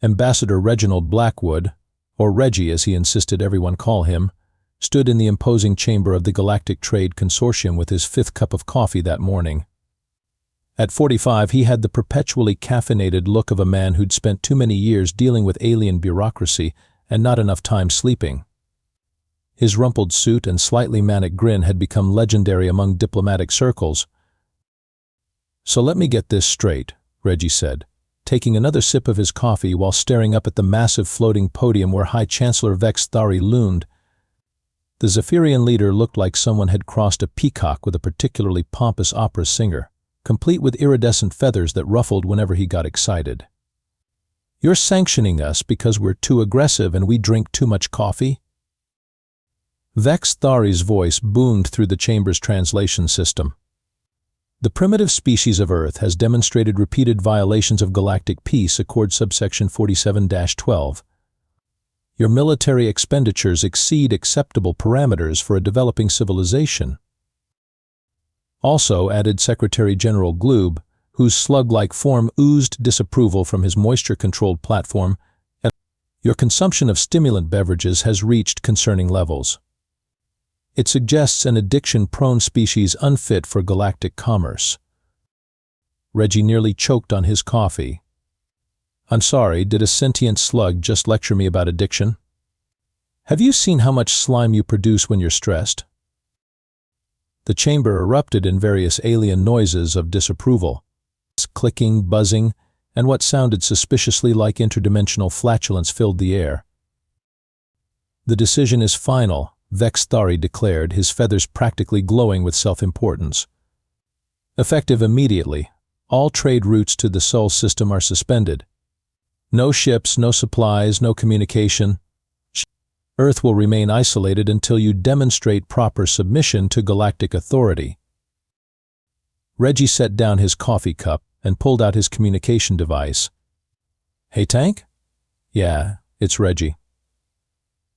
Ambassador Reginald Blackwood, or Reggie as he insisted everyone call him, stood in the imposing chamber of the Galactic Trade Consortium with his 5th cup of coffee that morning. At 45, he had the perpetually caffeinated look of a man who'd spent too many years dealing with alien bureaucracy and not enough time sleeping. His rumpled suit and slightly manic grin had become legendary among diplomatic circles. "So let me get this straight," Reggie said, taking another sip of his coffee while staring up at the massive floating podium where High Chancellor Vex Thari loomed. The Zephyrian leader looked like someone had crossed a peacock with a particularly pompous opera singer, complete with iridescent feathers that ruffled whenever he got excited. "You're sanctioning us because we're too aggressive and we drink too much coffee?" Vex Thari's voice boomed through the chamber's translation system. "The primitive species of Earth has demonstrated repeated violations of galactic peace, Accord subsection 47-12. Your military expenditures exceed acceptable parameters for a developing civilization." Also, added Secretary General Gloob, whose slug-like form oozed disapproval from his moisture-controlled platform, "Your consumption of stimulant beverages has reached concerning levels. It suggests an addiction-prone species unfit for galactic commerce." Reggie nearly choked on his coffee. "I'm sorry, did a sentient slug just lecture me about addiction? Have you seen how much slime you produce when you're stressed?" The chamber erupted in various alien noises of disapproval. Clicking, buzzing, and what sounded suspiciously like interdimensional flatulence filled the air. "The decision is final," Vex Thari declared, his feathers practically glowing with self-importance. "Effective immediately, all trade routes to the Sol system are suspended. No ships, no supplies, no communication. Earth will remain isolated until you demonstrate proper submission to galactic authority." Reggie set down his coffee cup and pulled out his communication device. "Hey, Tank?" "Yeah, it's Reggie."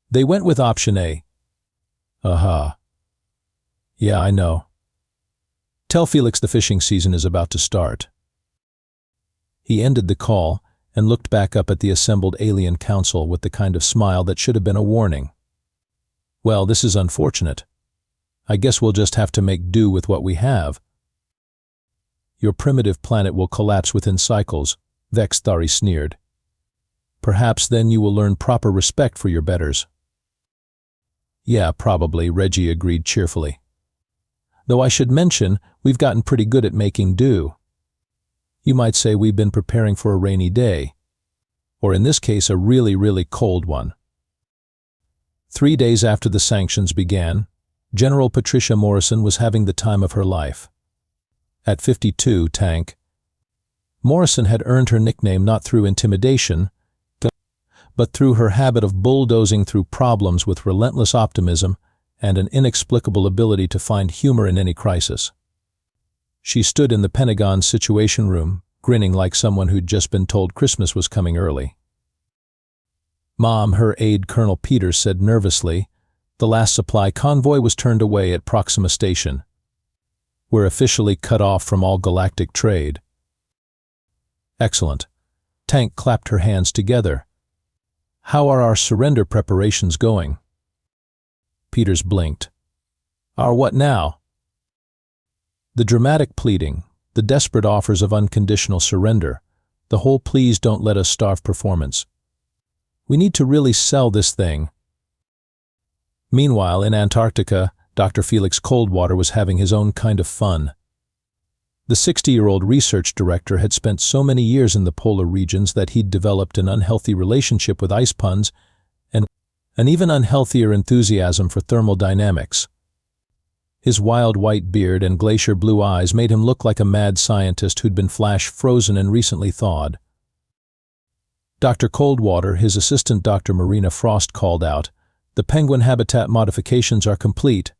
"They went with option A." "Aha. Yeah, I know. Tell Felix the fishing season is about to start." He ended the call and looked back up at the assembled alien council with the kind of smile that should have been a warning. "Well, this is unfortunate. I guess we'll just have to make do with what we have." "Your primitive planet will collapse within cycles," Vex Thari sneered. "Perhaps then you will learn proper respect for your betters." "Yeah, probably," Reggie agreed cheerfully. "Though I should mention, we've gotten pretty good at making do. You might say we've been preparing for a rainy day, or in this case a really, really cold one." 3 days after the sanctions began, General Patricia Morrison was having the time of her life. At 52, Tank, Morrison had earned her nickname not through intimidation, but through her habit of bulldozing through problems with relentless optimism and an inexplicable ability to find humor in any crisis. She stood in the Pentagon's Situation Room, grinning like someone who'd just been told Christmas was coming early. "Mom," her aide Colonel Peters said nervously, "the last supply convoy was turned away at Proxima Station. We're officially cut off from all galactic trade." "Excellent." Tank clapped her hands together. "How are our surrender preparations going?" Peters blinked. "Our what now?" "The dramatic pleading, the desperate offers of unconditional surrender, the whole please don't let us starve performance. We need to really sell this thing." Meanwhile, in Antarctica, Dr. Felix Coldwater was having his own kind of fun. The 60-year-old research director had spent so many years in the polar regions that he'd developed an unhealthy relationship with ice puns and an even unhealthier enthusiasm for thermodynamics. His wild white beard and glacier blue eyes made him look like a mad scientist who'd been flash frozen and recently thawed. Dr. Coldwater, his assistant Dr. Marina Frost, called out, "The penguin habitat modifications are complete.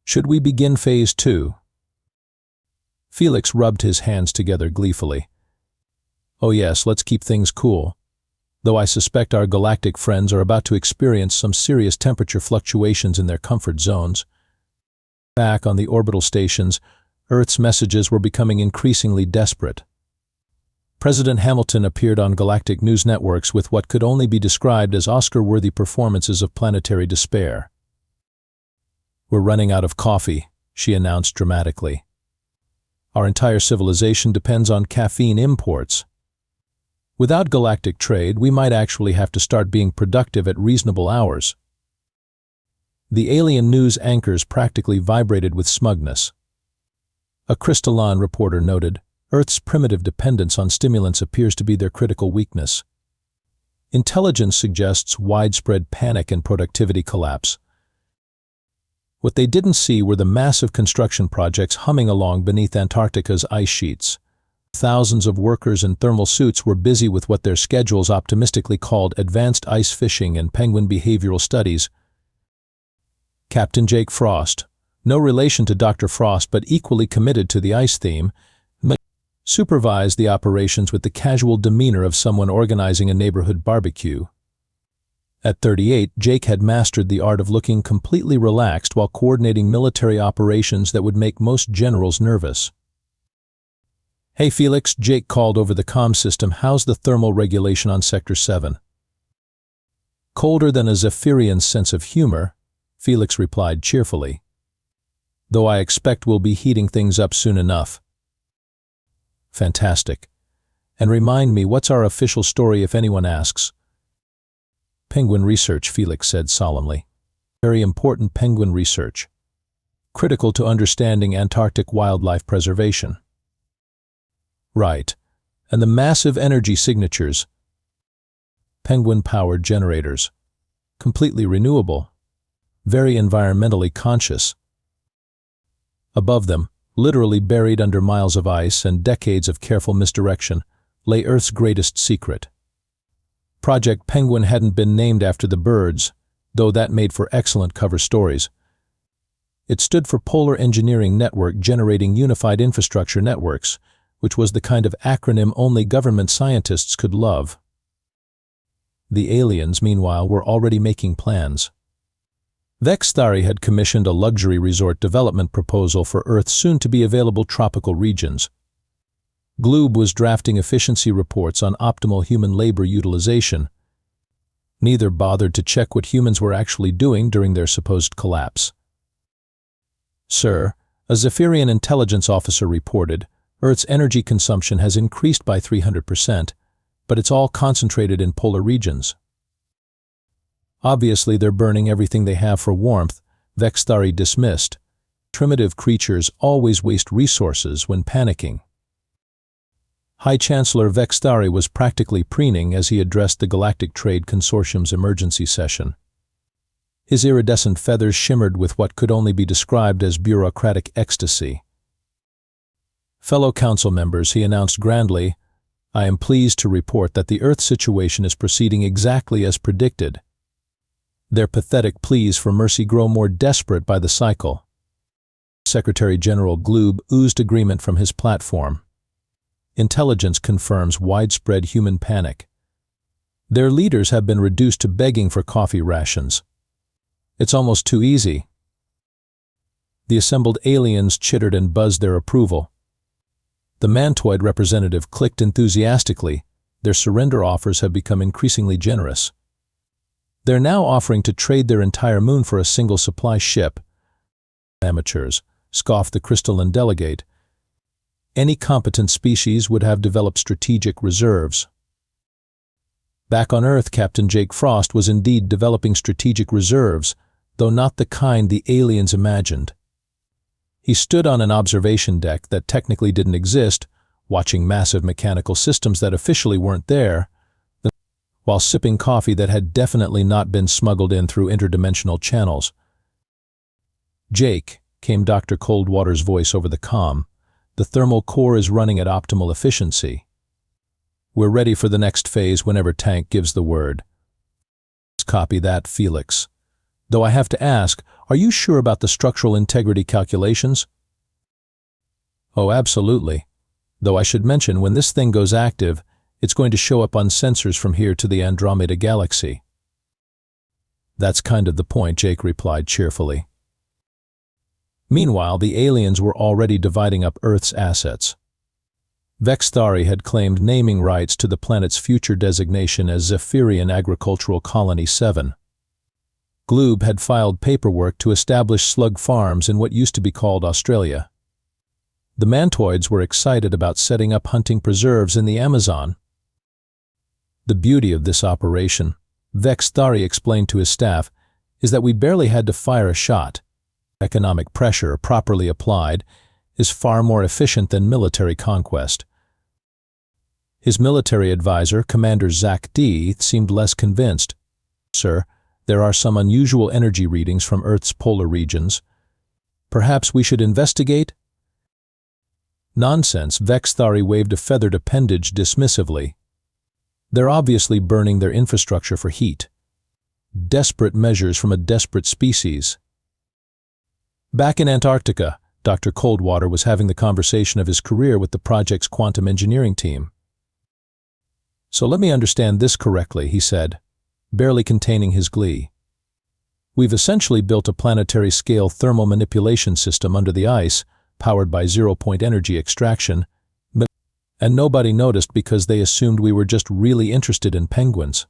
Should we begin phase 2? Felix rubbed his hands together gleefully. "Oh yes, let's keep things cool. Though I suspect our galactic friends are about to experience some serious temperature fluctuations in their comfort zones." Back on the orbital stations, Earth's messages were becoming increasingly desperate. President Hamilton appeared on Galactic news networks with what could only be described as Oscar-worthy performances of planetary despair. "We're running out of coffee," she announced dramatically. "Our entire civilization depends on caffeine imports. Without galactic trade, we might actually have to start being productive at reasonable hours." The alien news anchors practically vibrated with smugness. A Crystalline reporter noted, "Earth's primitive dependence on stimulants appears to be their critical weakness. Intelligence suggests widespread panic and productivity collapse." What they didn't see were the massive construction projects humming along beneath Antarctica's ice sheets. Thousands of workers in thermal suits were busy with what their schedules optimistically called advanced ice fishing and penguin behavioral studies. Captain Jake Frost, no relation to Dr. Frost but equally committed to the ice theme, supervised the operations with the casual demeanor of someone organizing a neighborhood barbecue. At 38, Jake had mastered the art of looking completely relaxed while coordinating military operations that would make most generals nervous. "Hey Felix," Jake called over the comm system, "how's the thermal regulation on Sector 7? "Colder than a Zephyrian's sense of humor," Felix replied cheerfully. "Though I expect we'll be heating things up soon enough." "Fantastic. And remind me, what's our official story if anyone asks?" "Penguin research," Felix said solemnly. "Very important penguin research. Critical to understanding Antarctic wildlife preservation." "Right. And the massive energy signatures?" "Penguin-powered generators. Completely renewable. Very environmentally conscious." Above them, literally buried under miles of ice and decades of careful misdirection, lay Earth's greatest secret. Project Penguin hadn't been named after the birds, though that made for excellent cover stories. It stood for Polar Engineering Network Generating Unified Infrastructure Networks, which was the kind of acronym only government scientists could love. The aliens, meanwhile, were already making plans. Vexthari had commissioned a luxury resort development proposal for Earth's soon-to-be-available tropical regions. Gloob was drafting efficiency reports on optimal human labor utilization. Neither bothered to check what humans were actually doing during their supposed collapse. "Sir," a Zephyrian intelligence officer reported, "Earth's energy consumption has increased by 300%, but it's all concentrated in polar regions." "Obviously they're burning everything they have for warmth," Vexthari dismissed. "Primitive creatures always waste resources when panicking." High Chancellor Vexthari was practically preening as he addressed the Galactic Trade Consortium's emergency session. His iridescent feathers shimmered with what could only be described as bureaucratic ecstasy. "Fellow council members," he announced grandly, "I am pleased to report that the Earth situation is proceeding exactly as predicted." Their pathetic pleas for mercy grow more desperate by the cycle. Secretary General Gloob oozed agreement from his platform. Intelligence confirms widespread human panic. Their leaders have been reduced to begging for coffee rations. It's almost too easy. The assembled aliens chittered and buzzed their approval. The Mantoid representative clicked enthusiastically. Their surrender offers have become increasingly generous. They're now offering to trade their entire moon for a single supply ship. "Amateurs," scoffed the Crystalline delegate. "Any competent species would have developed strategic reserves." Back on Earth, Captain Jake Frost was indeed developing strategic reserves, though not the kind the aliens imagined. He stood on an observation deck that technically didn't exist, watching massive mechanical systems that officially weren't there, while sipping coffee that had definitely not been smuggled in through interdimensional channels. "Jake," came Dr. Coldwater's voice over the comm, "the thermal core is running at optimal efficiency. We're ready for the next phase whenever Tank gives the word." "Copy that, Felix. Though I have to ask, are you sure about the structural integrity calculations?" "Oh, absolutely. Though I should mention, when this thing goes active, it's going to show up on sensors from here to the Andromeda Galaxy." "That's kind of the point," Jake replied cheerfully. Meanwhile, the aliens were already dividing up Earth's assets. Vexthari had claimed naming rights to the planet's future designation as Zephyrian Agricultural Colony 7. Gloob had filed paperwork to establish slug farms in what used to be called Australia. The Mantoids were excited about setting up hunting preserves in the Amazon. The beauty of this operation, Vexthari explained to his staff, is that we barely had to fire a shot. Economic pressure, properly applied, is far more efficient than military conquest. His military advisor, Commander Zach D., seemed less convinced. Sir, there are some unusual energy readings from Earth's polar regions. Perhaps we should investigate? Nonsense, Vexthari waved a feathered appendage dismissively. They're obviously burning their infrastructure for heat. Desperate measures from a desperate species. Back in Antarctica, Dr. Coldwater was having the conversation of his career with the project's quantum engineering team. So let me understand this correctly, he said, barely containing his glee. We've essentially built a planetary-scale thermal manipulation system under the ice, powered by zero-point energy extraction, and nobody noticed because they assumed we were just really interested in penguins.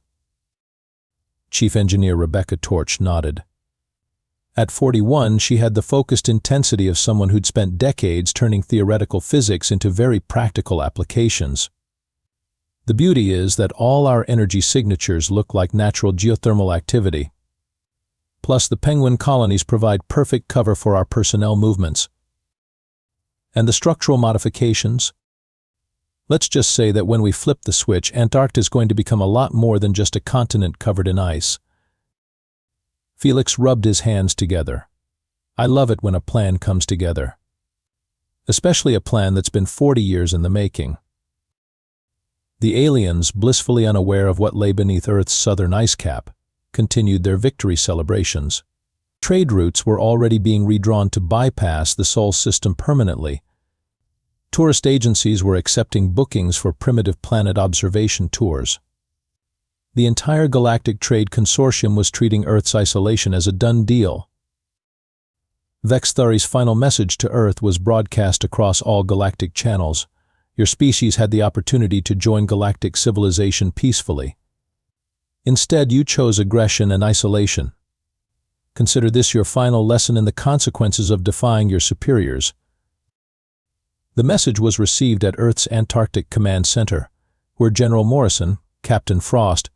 Chief Engineer Rebecca Torch nodded. At 41, she had the focused intensity of someone who'd spent decades turning theoretical physics into very practical applications. The beauty is that all our energy signatures look like natural geothermal activity. Plus, the penguin colonies provide perfect cover for our personnel movements. And the structural modifications? Let's just say that when we flip the switch, Antarctica is going to become a lot more than just a continent covered in ice. Felix rubbed his hands together. I love it when a plan comes together. Especially a plan that's been 40 years in the making. The aliens, blissfully unaware of what lay beneath Earth's southern ice cap, continued their victory celebrations. Trade routes were already being redrawn to bypass the Sol system permanently. Tourist agencies were accepting bookings for primitive planet observation tours. The entire Galactic Trade Consortium was treating Earth's isolation as a done deal. Vexthari's final message to Earth was broadcast across all galactic channels. Your species had the opportunity to join galactic civilization peacefully. Instead, you chose aggression and isolation. Consider this your final lesson in the consequences of defying your superiors. The message was received at Earth's Antarctic Command Center, where General Morrison, Captain Frost,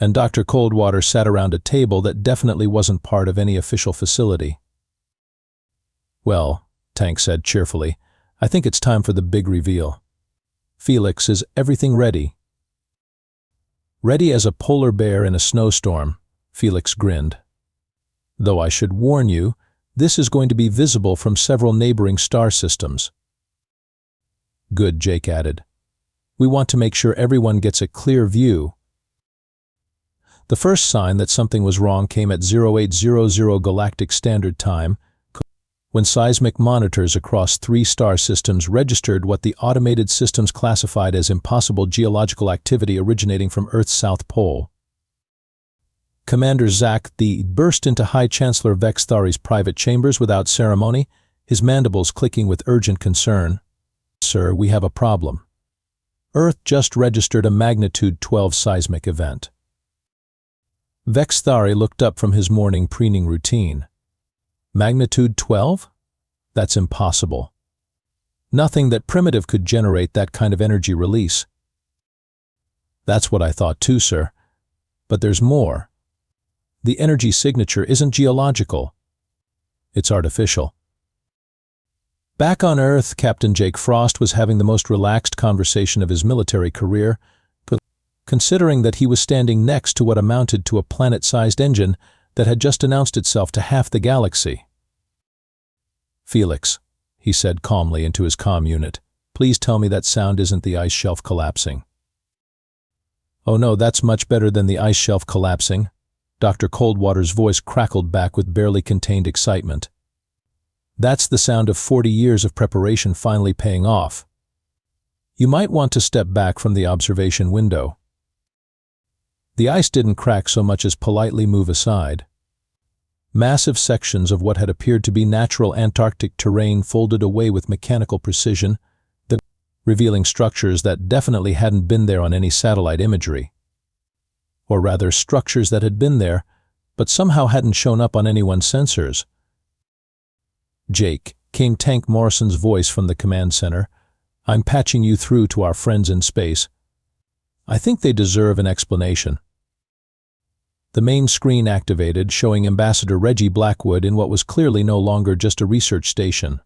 and Dr. Coldwater sat around a table that definitely wasn't part of any official facility. Well, Tank said cheerfully, I think it's time for the big reveal. Felix, is everything ready? Ready as a polar bear in a snowstorm, Felix grinned. Though I should warn you, this is going to be visible from several neighboring star systems. Good, Jake added. We want to make sure everyone gets a clear view. The first sign that something was wrong came at 0800 Galactic Standard Time, when seismic monitors across 3 star systems registered what the automated systems classified as impossible geological activity originating from Earth's South Pole. Commander Zach D. burst into High Chancellor Vexthari's private chambers without ceremony, his mandibles clicking with urgent concern. Sir, we have a problem. Earth just registered a magnitude 12 seismic event. Vexthari looked up from his morning preening routine. Magnitude 12? That's impossible. Nothing that primitive could generate that kind of energy release. That's what I thought too, sir. But there's more. The energy signature isn't geological. It's artificial. Back on Earth, Captain Jake Frost was having the most relaxed conversation of his military career, considering that he was standing next to what amounted to a planet-sized engine that had just announced itself to half the galaxy. Felix, he said calmly into his comm unit, please tell me that sound isn't the ice shelf collapsing. Oh no, that's much better than the ice shelf collapsing. Dr. Coldwater's voice crackled back with barely contained excitement. That's the sound of 40 years of preparation finally paying off. You might want to step back from the observation window. The ice didn't crack so much as politely move aside. Massive sections of what had appeared to be natural Antarctic terrain folded away with mechanical precision. revealing structures that definitely hadn't been there on any satellite imagery. Or rather, structures that had been there, but somehow hadn't shown up on anyone's sensors. "Jake," came Tank Morrison's voice from the command center, "I'm patching you through to our friends in space. I think they deserve an explanation." The main screen activated, showing Ambassador Reggie Blackwood in what was clearly no longer just a research station.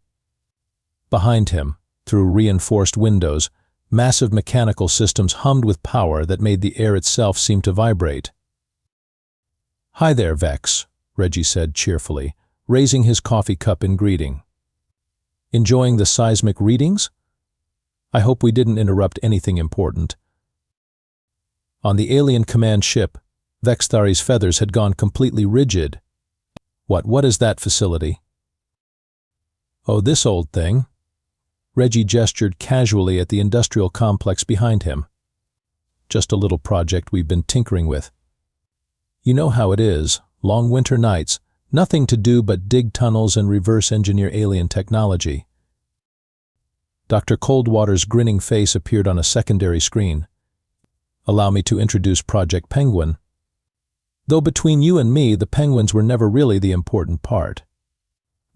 Behind him, through reinforced windows, massive mechanical systems hummed with power that made the air itself seem to vibrate. "Hi there, Vex," Reggie said cheerfully, raising his coffee cup in greeting. "Enjoying the seismic readings? I hope we didn't interrupt anything important." On the alien command ship, Vexthari's feathers had gone completely rigid. What is that facility?" "Oh, this old thing." Reggie gestured casually at the industrial complex behind him. "Just a little project we've been tinkering with. You know how it is, long winter nights, nothing to do but dig tunnels and reverse engineer alien technology." Dr. Coldwater's grinning face appeared on a secondary screen. "Allow me to introduce Project Penguin. Though between you and me, the penguins were never really the important part.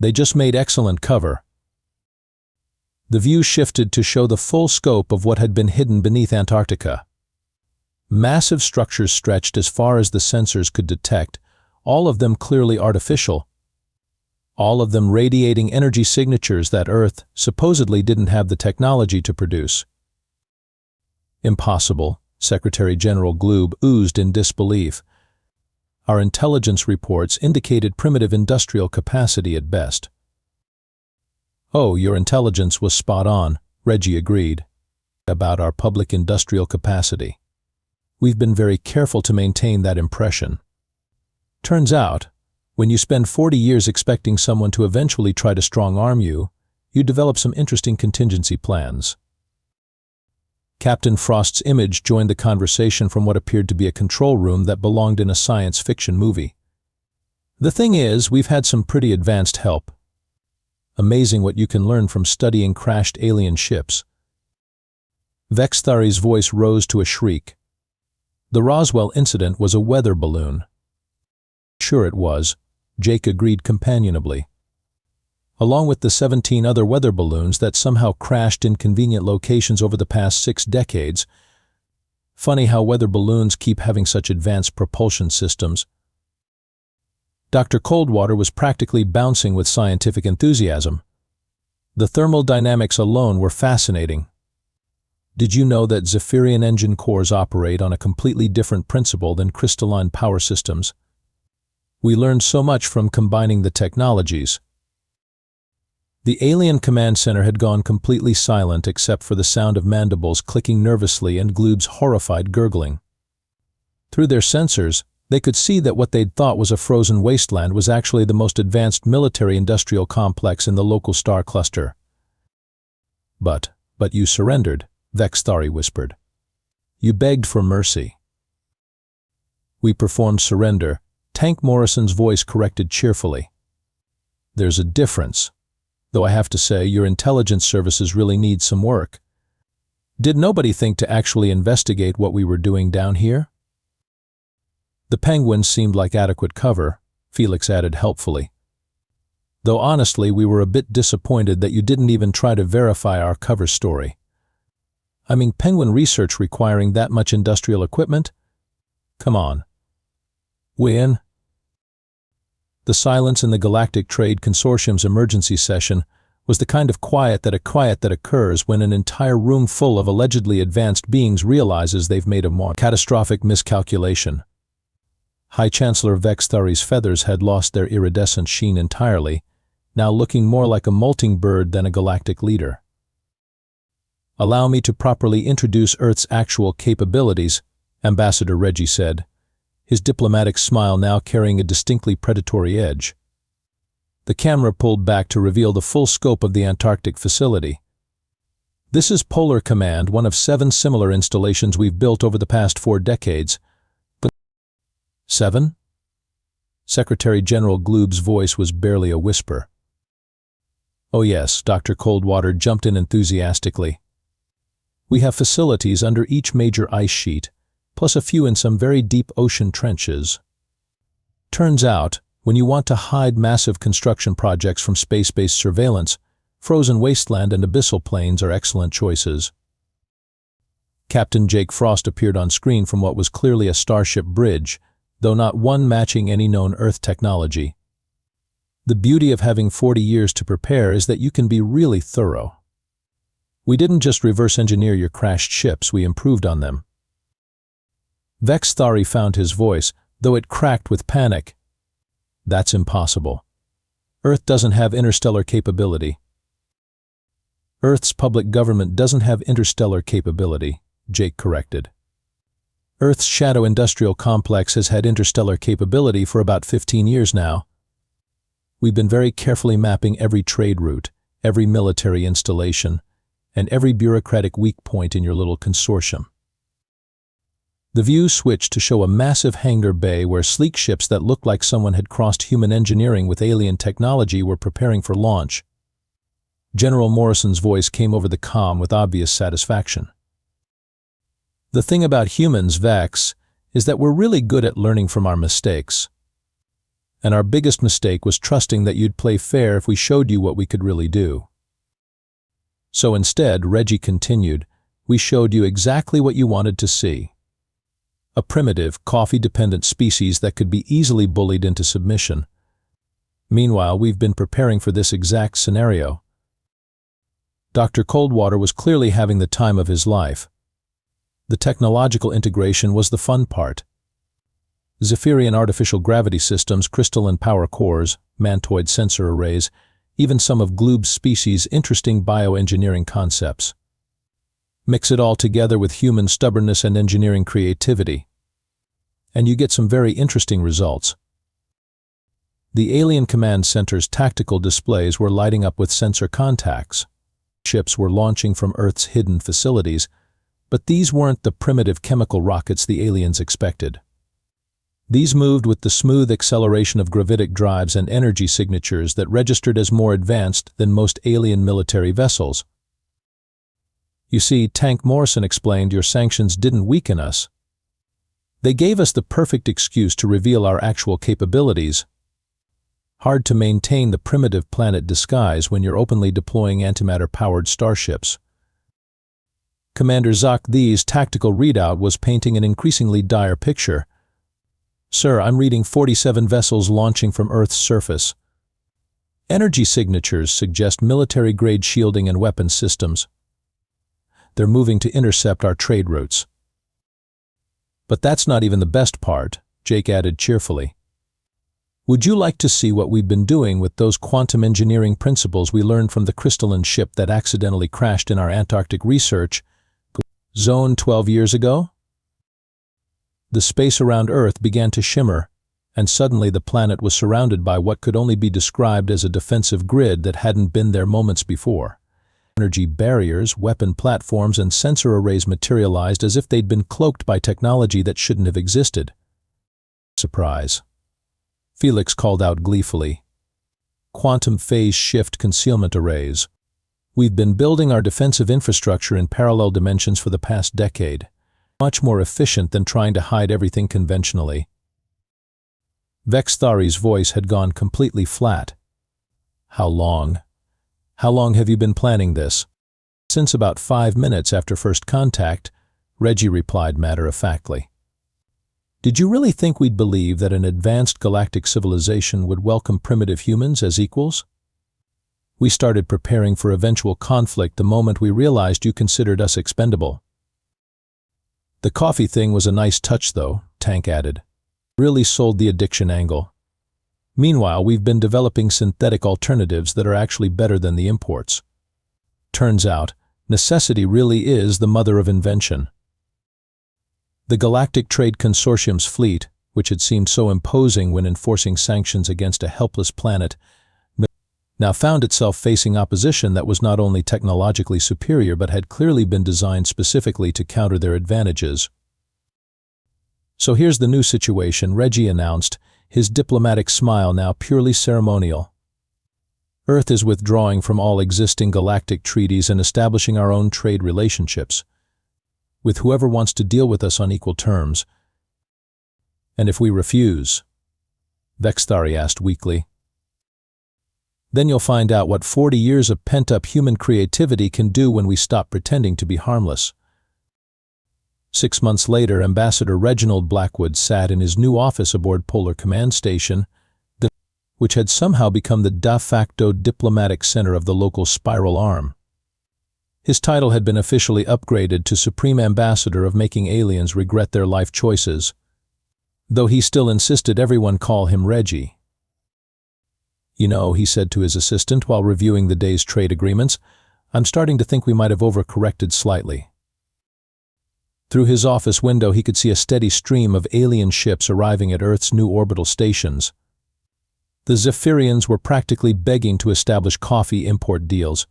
They just made excellent cover." The view shifted to show the full scope of what had been hidden beneath Antarctica. Massive structures stretched as far as the sensors could detect, all of them clearly artificial. All of them radiating energy signatures that Earth supposedly didn't have the technology to produce. "Impossible," Secretary General Gloob oozed in disbelief. "Our intelligence reports indicated primitive industrial capacity at best." "Oh, your intelligence was spot on," Reggie agreed. "About our public industrial capacity. We've been very careful to maintain that impression. Turns out, when you spend 40 years expecting someone to eventually try to strong-arm you, you develop some interesting contingency plans." Captain Frost's image joined the conversation from what appeared to be a control room that belonged in a science fiction movie. "The thing is, we've had some pretty advanced help. Amazing what you can learn from studying crashed alien ships." Vexthari's voice rose to a shriek. "The Roswell incident was a weather balloon." "Sure it was," Jake agreed companionably. "Along with the 17 other weather balloons that somehow crashed in convenient locations over the past 6 decades. Funny how weather balloons keep having such advanced propulsion systems." Dr. Coldwater was practically bouncing with scientific enthusiasm. "The thermal dynamics alone were fascinating. Did you know that Zephyrian engine cores operate on a completely different principle than crystalline power systems? We learned so much from combining the technologies." The alien command center had gone completely silent except for the sound of mandibles clicking nervously and Gloob's horrified gurgling. Through their sensors, they could see that what they'd thought was a frozen wasteland was actually the most advanced military-industrial complex in the local star cluster. But you surrendered," Vexthari whispered. "You begged for mercy." "We performed surrender," Tank Morrison's voice corrected cheerfully. "There's a difference. Though I have to say, your intelligence services really need some work. Did nobody think to actually investigate what we were doing down here?" "The penguins seemed like adequate cover," Felix added helpfully. "Though honestly, we were a bit disappointed that you didn't even try to verify our cover story. I mean, penguin research requiring that much industrial equipment? Come on." "Win?" The silence in the Galactic Trade Consortium's emergency session was the kind of quiet that occurs when an entire room full of allegedly advanced beings realizes they've made a more catastrophic miscalculation. High Chancellor Vexthari's feathers had lost their iridescent sheen entirely, now looking more like a molting bird than a galactic leader. "Allow me to properly introduce Earth's actual capabilities," Ambassador Reggie said, his diplomatic smile now carrying a distinctly predatory edge. The camera pulled back to reveal the full scope of the Antarctic facility. "This is Polar Command, one of 7 similar installations we've built over the past 4 decades. 7? Secretary General Gloob's voice was barely a whisper. "Oh yes," Dr. Coldwater jumped in enthusiastically. We have facilities under each major ice sheet, plus a few in some very deep ocean trenches. Turns out, when you want to hide massive construction projects from space-based surveillance, frozen wasteland and abyssal plains are excellent choices. Captain Jake Frost appeared on screen from what was clearly a starship bridge, though not one matching any known Earth technology. The beauty of having 40 years to prepare is that you can be really thorough. We didn't just reverse engineer your crashed ships, we improved on them. Vex Thari found his voice, though it cracked with panic. That's impossible. Earth doesn't have interstellar capability. Earth's public government doesn't have interstellar capability, Jake corrected. Earth's shadow industrial complex has had interstellar capability for about 15 years now. We've been very carefully mapping every trade route, every military installation, and every bureaucratic weak point in your little consortium. The view switched to show a massive hangar bay where sleek ships that looked like someone had crossed human engineering with alien technology were preparing for launch. General Morrison's voice came over the comm with obvious satisfaction. The thing about humans, Vex, is that we're really good at learning from our mistakes. And our biggest mistake was trusting that you'd play fair if we showed you what we could really do. So instead, Reggie continued, we showed you exactly what you wanted to see. A primitive, coffee-dependent species that could be easily bullied into submission. Meanwhile, we've been preparing for this exact scenario. Dr. Coldwater was clearly having the time of his life. The technological integration was the fun part. Zephyrian artificial gravity systems, crystalline power cores, mantoid sensor arrays, even some of Gloob's species' interesting bioengineering concepts. Mix it all together with human stubbornness and engineering creativity, and you get some very interesting results. The Alien Command Center's tactical displays were lighting up with sensor contacts. Ships were launching from Earth's hidden facilities, but these weren't the primitive chemical rockets the aliens expected. These moved with the smooth acceleration of gravitic drives and energy signatures that registered as more advanced than most alien military vessels. You see, Tank Morrison explained, your sanctions didn't weaken us. They gave us the perfect excuse to reveal our actual capabilities. Hard to maintain the primitive planet disguise when you're openly deploying antimatter-powered starships. Commander Zak The's tactical readout was painting an increasingly dire picture. Sir, I'm reading 47 vessels launching from Earth's surface. Energy signatures suggest military-grade shielding and weapons systems. They're moving to intercept our trade routes. But that's not even the best part, Jake added cheerfully. Would you like to see what we've been doing with those quantum engineering principles we learned from the crystalline ship that accidentally crashed in our Antarctic research zone 12 years ago? The space around Earth began to shimmer, and suddenly the planet was surrounded by what could only be described as a defensive grid that hadn't been there moments before. Energy barriers, weapon platforms, and sensor arrays materialized as if they'd been cloaked by technology that shouldn't have existed. Surprise. Felix called out gleefully. Quantum phase shift concealment arrays. We've been building our defensive infrastructure in parallel dimensions for the past decade. Much more efficient than trying to hide everything conventionally. Vex Thari's voice had gone completely flat. How long? How long have you been planning this? Since about 5 minutes after first contact, Reggie replied matter-of-factly. Did you really think we'd believe that an advanced galactic civilization would welcome primitive humans as equals? We started preparing for eventual conflict the moment we realized you considered us expendable. The coffee thing was a nice touch though, Tank added. Really sold the addiction angle. Meanwhile, we've been developing synthetic alternatives that are actually better than the imports. Turns out, necessity really is the mother of invention. The Galactic Trade Consortium's fleet, which had seemed so imposing when enforcing sanctions against a helpless planet, now found itself facing opposition that was not only technologically superior but had clearly been designed specifically to counter their advantages. So here's the new situation, Reggie announced, his diplomatic smile now purely ceremonial. Earth is withdrawing from all existing galactic treaties and establishing our own trade relationships. with whoever wants to deal with us on equal terms. And if we refuse? Vexthari asked weakly. Then you'll find out what 40 years of pent-up human creativity can do when we stop pretending to be harmless. 6 months later, Ambassador Reginald Blackwood sat in his new office aboard Polar Command Station, which had somehow become the de facto diplomatic center of the local spiral arm. His title had been officially upgraded to Supreme Ambassador of Making Aliens Regret Their Life Choices, though he still insisted everyone call him Reggie. "You know," he said to his assistant while reviewing the day's trade agreements, "I'm starting to think we might have overcorrected slightly." Through his office window he could see a steady stream of alien ships arriving at Earth's new orbital stations. The Zephyrians were practically begging to establish coffee import deals.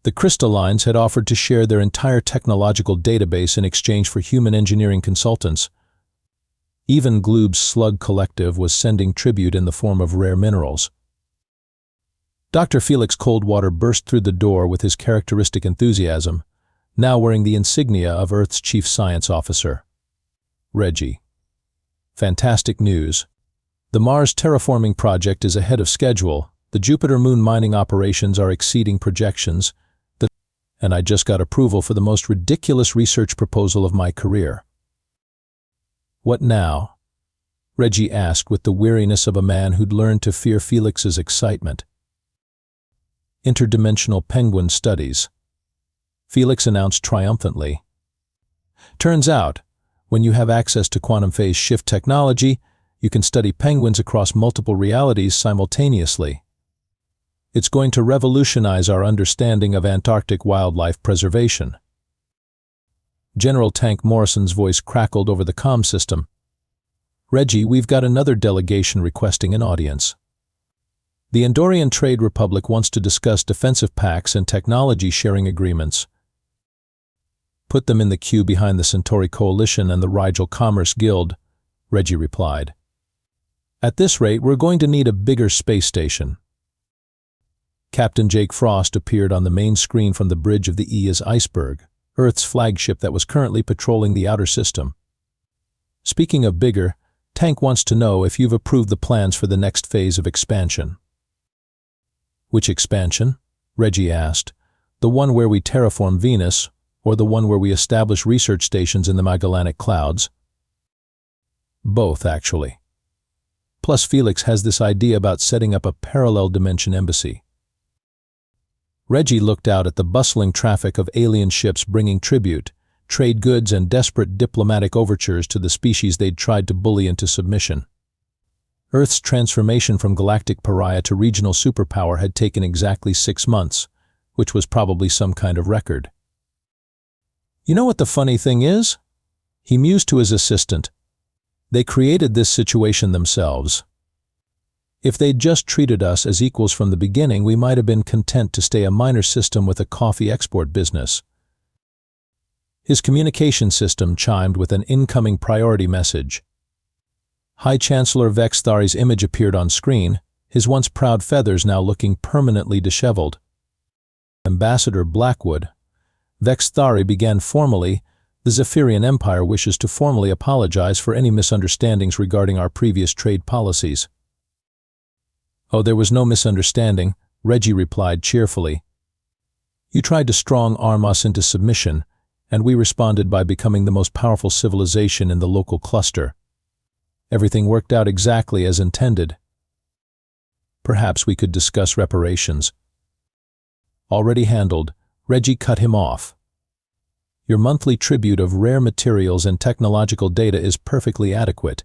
The Crystallines had offered to share their entire technological database in exchange for human engineering consultants. Even Gloob's Slug Collective was sending tribute in the form of rare minerals. Dr. Felix Coldwater burst through the door with his characteristic enthusiasm, now wearing the insignia of Earth's Chief Science Officer. "Reggie, fantastic news. The Mars terraforming project is ahead of schedule, the Jupiter moon mining operations are exceeding projections, and I just got approval for the most ridiculous research proposal of my career." "What now?" Reggie asked with the weariness of a man who'd learned to fear Felix's excitement. "Interdimensional penguin studies," Felix announced triumphantly. "Turns out, when you have access to quantum phase shift technology, you can study penguins across multiple realities simultaneously. It's going to revolutionize our understanding of Antarctic wildlife preservation." General Tank Morrison's voice crackled over the comm system. "Reggie, we've got another delegation requesting an audience. The Andorian Trade Republic wants to discuss defensive pacts and technology sharing agreements." "Put them in the queue behind the Centauri Coalition and the Rigel Commerce Guild," Reggie replied. "At this rate, we're going to need a bigger space station." Captain Jake Frost appeared on the main screen from the bridge of the Ias Iceberg, Earth's flagship that was currently patrolling the outer system. "Speaking of bigger, Tank wants to know if you've approved the plans for the next phase of expansion." "Which expansion?" Reggie asked. "The one where we terraform Venus, or the one where we establish research stations in the Magellanic Clouds?" "Both, actually. Plus Felix has this idea about setting up a parallel dimension embassy." Reggie looked out at the bustling traffic of alien ships bringing tribute, trade goods and desperate diplomatic overtures to the species they'd tried to bully into submission. Earth's transformation from galactic pariah to regional superpower had taken exactly 6 months, which was probably some kind of record. "You know what the funny thing is?" he mused to his assistant. "They created this situation themselves. If they'd just treated us as equals from the beginning, we might have been content to stay a minor system with a coffee export business." His communication system chimed with an incoming priority message. High Chancellor Vexthari's image appeared on screen, his once proud feathers now looking permanently disheveled. "Ambassador Blackwood, Vexthari began formally. The Zephyrian Empire wishes to formally apologize for any misunderstandings regarding our previous trade policies." "Oh, there was no misunderstanding," Reggie replied cheerfully. "You tried to strong-arm us into submission, and we responded by becoming the most powerful civilization in the local cluster. Everything worked out exactly as intended. Perhaps we could discuss reparations." "Already handled," Reggie cut him off. "Your monthly tribute of rare materials and technological data is perfectly adequate.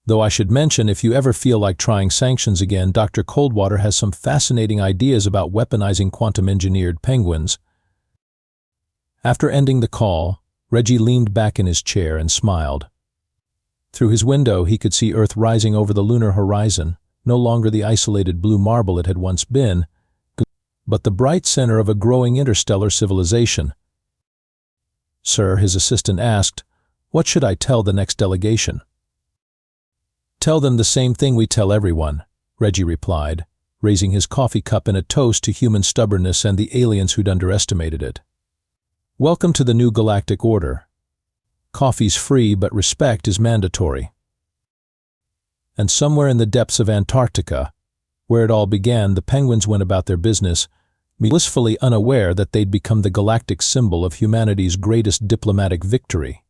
Though I should mention, if you ever feel like trying sanctions again, Dr. Coldwater has some fascinating ideas about weaponizing quantum-engineered penguins." After ending the call, Reggie leaned back in his chair and smiled. Through his window, he could see Earth rising over the lunar horizon, no longer the isolated blue marble it had once been, but the bright center of a growing interstellar civilization. "Sir," his assistant asked, "what should I tell the next delegation?" "Tell them the same thing we tell everyone," Reggie replied, raising his coffee cup in a toast to human stubbornness and the aliens who'd underestimated it. Welcome to the new galactic order. Coffee's free, but respect is mandatory. And somewhere in the depths of Antarctica, where it all began, the penguins went about their business, blissfully unaware that they'd become the galactic symbol of humanity's greatest diplomatic victory.